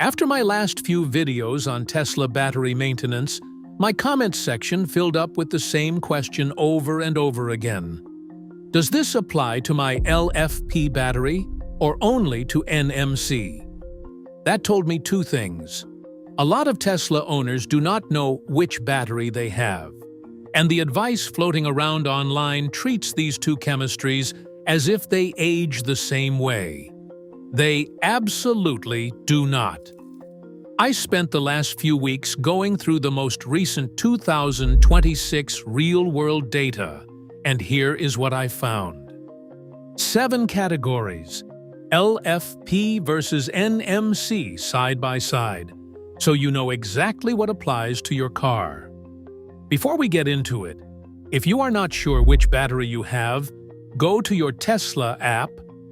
After my last few videos on Tesla battery maintenance, my comments section filled up with the same question over and over again. Does this apply to my LFP battery or only to NMC? That told me two things. A lot of Tesla owners do not know which battery they have, and the advice floating around online treats these two chemistries as if they age the same way. They absolutely do not. I spent the last few weeks going through the most recent 2026 real-world data, and here is what I found. 7 categories, LFP versus NMC side by side, so you know exactly what applies to your car. Before we get into it, if you are not sure which battery you have, go to your Tesla app,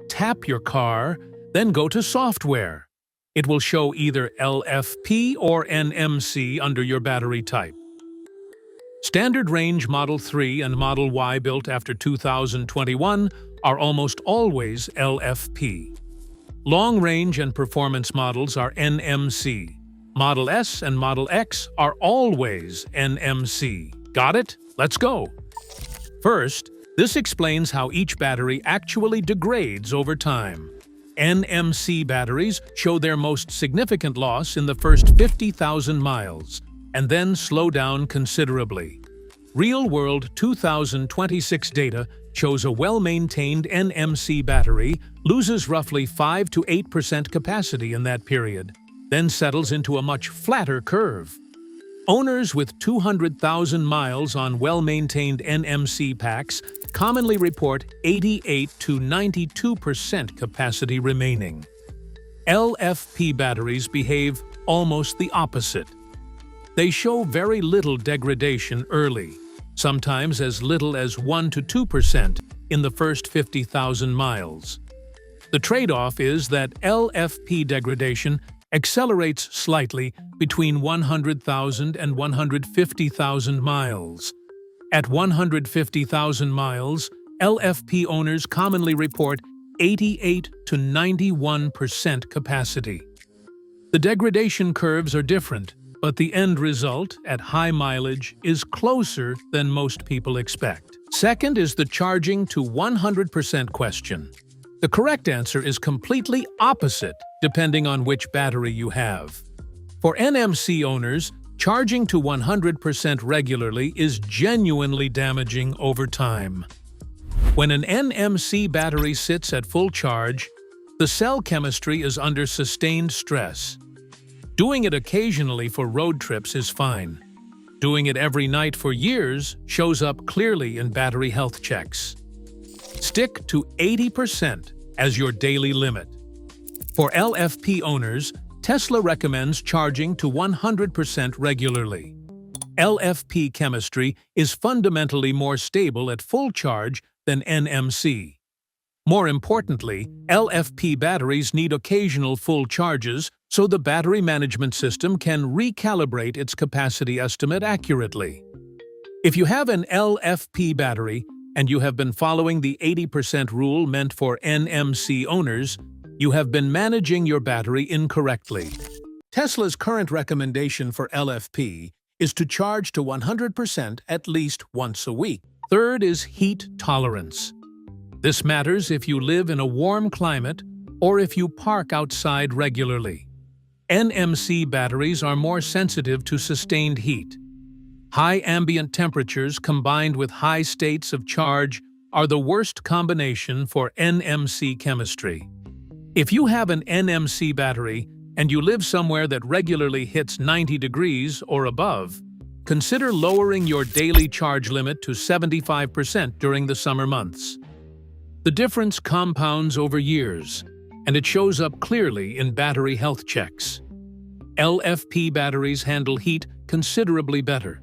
tap your car, then go to Software. It will show either LFP or NMC under your battery type. Standard range Model 3 and Model Y built after 2021 are almost always LFP. Long range and performance models are NMC. Model S and Model X are always NMC. Got it? Let's go! First, this explains how each battery actually degrades over time. NMC batteries show their most significant loss in the first 50,000 miles, and then slow down considerably. Real-world 2026 data shows a well-maintained NMC battery loses roughly 5 to 8% capacity in that period, then settles into a much flatter curve. Owners with 200,000 miles on well-maintained NMC packs commonly report 88 to 92% capacity remaining. LFP batteries behave almost the opposite. They show very little degradation early, sometimes as little as 1 to 2% in the first 50,000 miles. The trade-off is that LFP degradation accelerates slightly between 100,000 and 150,000 miles. At 150,000 miles, LFP owners commonly report 88 to 91% capacity. The degradation curves are different, but the end result, at high mileage, is closer than most people expect. Second is the charging to 100% question. The correct answer is completely opposite depending on which battery you have. For NMC owners, charging to 100% regularly is genuinely damaging over time. When an NMC battery sits at full charge, the cell chemistry is under sustained stress. Doing it occasionally for road trips is fine. Doing it every night for years shows up clearly in battery health checks. Stick to 80% as your daily limit. For LFP owners, Tesla recommends charging to 100% regularly. LFP chemistry is fundamentally more stable at full charge than NMC. More importantly, LFP batteries need occasional full charges so the battery management system can recalibrate its capacity estimate accurately. If you have an LFP battery and you have been following the 80% rule meant for NMC owners, you have been managing your battery incorrectly. Tesla's current recommendation for LFP is to charge to 100% at least once a week. Third is heat tolerance. This matters if you live in a warm climate or if you park outside regularly. NMC batteries are more sensitive to sustained heat. High ambient temperatures combined with high states of charge are the worst combination for NMC chemistry. If you have an NMC battery and you live somewhere that regularly hits 90 degrees or above, consider lowering your daily charge limit to 75% during the summer months. The difference compounds over years, and it shows up clearly in battery health checks. LFP batteries handle heat considerably better.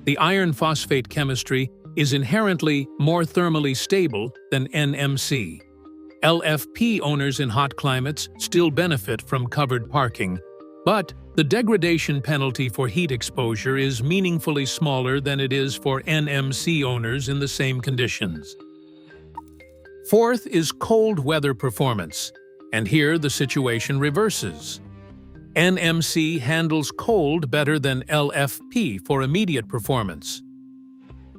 The iron phosphate chemistry is inherently more thermally stable than NMC. LFP owners in hot climates still benefit from covered parking, but the degradation penalty for heat exposure is meaningfully smaller than it is for NMC owners in the same conditions. Fourth is cold weather performance, and here the situation reverses. NMC handles cold better than LFP for immediate performance.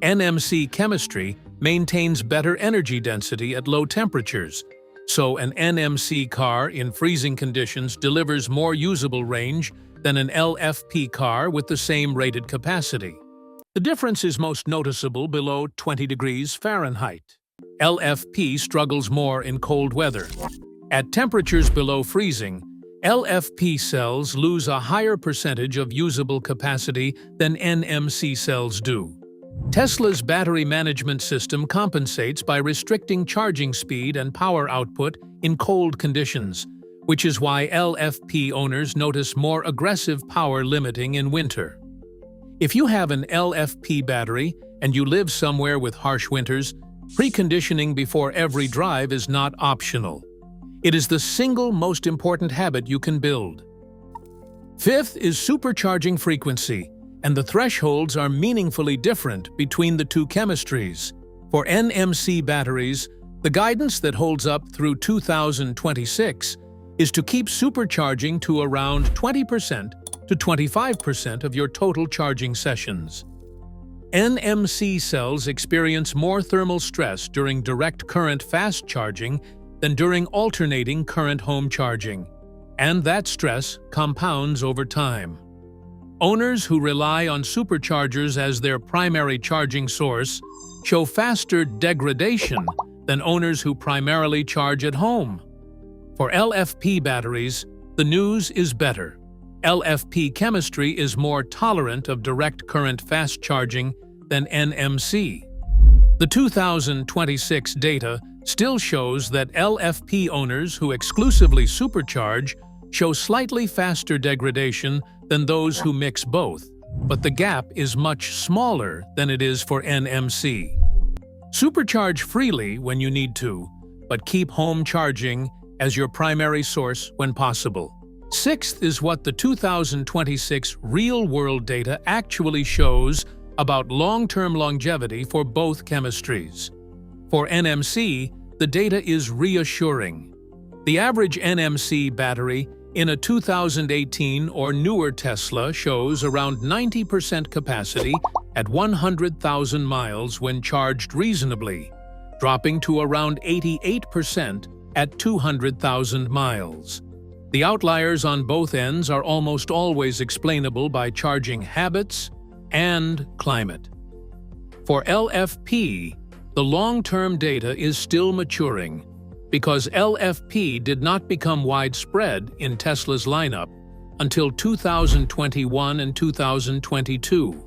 NMC chemistry maintains better energy density at low temperatures, so an NMC car in freezing conditions delivers more usable range than an LFP car with the same rated capacity. The difference is most noticeable below 20 degrees Fahrenheit. LFP struggles more in cold weather. At temperatures below freezing, LFP cells lose a higher percentage of usable capacity than NMC cells do. Tesla's battery management system compensates by restricting charging speed and power output in cold conditions, which is why LFP owners notice more aggressive power limiting in winter. If you have an LFP battery and you live somewhere with harsh winters, preconditioning before every drive is not optional. It is the single most important habit you can build. Fifth is supercharging frequency, and the thresholds are meaningfully different between the two chemistries. For NMC batteries, the guidance that holds up through 2026 is to keep supercharging to around 20% to 25% of your total charging sessions. NMC cells experience more thermal stress during direct current fast charging than during alternating current home charging, and that stress compounds over time. Owners who rely on superchargers as their primary charging source show faster degradation than owners who primarily charge at home. For LFP batteries, the news is better. LFP chemistry is more tolerant of direct current fast charging than NMC. The 2026 data still shows that LFP owners who exclusively supercharge show slightly faster degradation than those who mix both, but the gap is much smaller than it is for NMC. Supercharge freely when you need to, but keep home charging as your primary source when possible. Sixth is what the 2026 real-world data actually shows about long-term longevity for both chemistries. For NMC, the data is reassuring. The average NMC battery in a 2018 or newer Tesla shows around 90% capacity at 100,000 miles when charged reasonably, dropping to around 88% at 200,000 miles. The outliers on both ends are almost always explainable by charging habits and climate. For LFP, the long-term data is still maturing because LFP did not become widespread in Tesla's lineup until 2021 and 2022.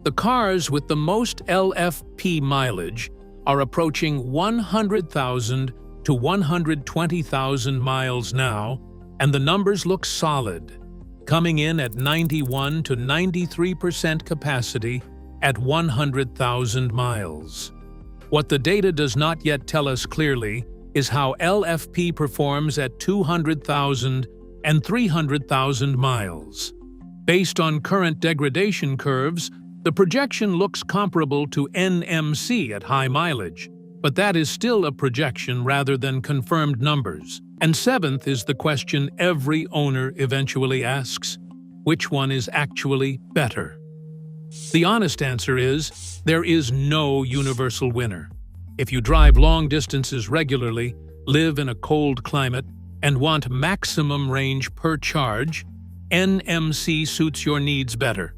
The cars with the most LFP mileage are approaching 100,000 to 120,000 miles now, and the numbers look solid, coming in at 91 to 93% capacity at 100,000 miles. What the data does not yet tell us clearly is how LFP performs at 200,000 and 300,000 miles. Based on current degradation curves, the projection looks comparable to NMC at high mileage, but that is still a projection rather than confirmed numbers. And seventh is the question every owner eventually asks: which one is actually better? The honest answer is, there is no universal winner. If you drive long distances regularly, live in a cold climate, and want maximum range per charge, NMC suits your needs better.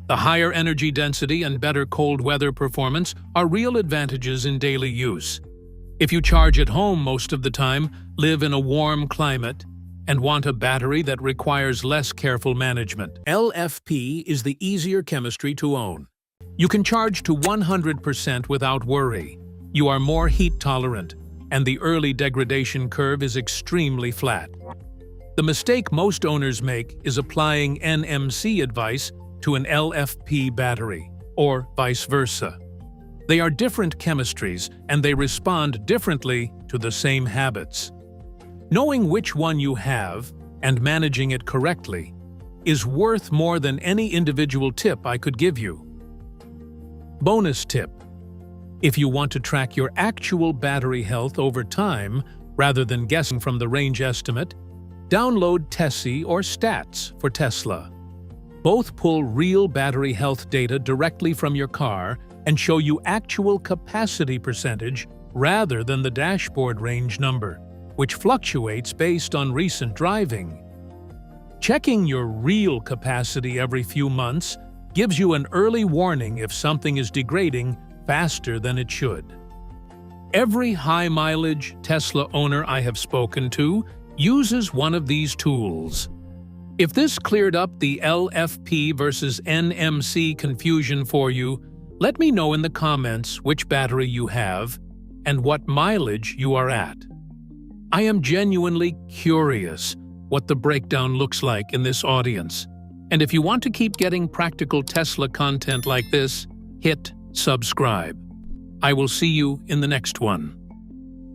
The higher energy density and better cold weather performance are real advantages in daily use. If you charge at home most of the time, live in a warm climate, and want a battery that requires less careful management, LFP is the easier chemistry to own. You can charge to 100% without worry. You are more heat tolerant, and the early degradation curve is extremely flat. The mistake most owners make is applying NMC advice to an LFP battery, or vice versa. They are different chemistries, and they respond differently to the same habits. Knowing which one you have, and managing it correctly, is worth more than any individual tip I could give you. Bonus tip: if you want to track your actual battery health over time, rather than guessing from the range estimate, Download Tessie or Stats for Tesla. Both pull real battery health data directly from your car and show you actual capacity percentage rather than the dashboard range number, which fluctuates based on recent driving. Checking your real capacity every few months gives you an early warning if something is degrading faster than it should. Every high-mileage Tesla owner I have spoken to uses one of these tools. If this cleared up the LFP versus NMC confusion for you, let me know in the comments which battery you have and what mileage you are at. I am genuinely curious what the breakdown looks like in this audience. And if you want to keep getting practical Tesla content like this, hit subscribe. I will see you in the next one.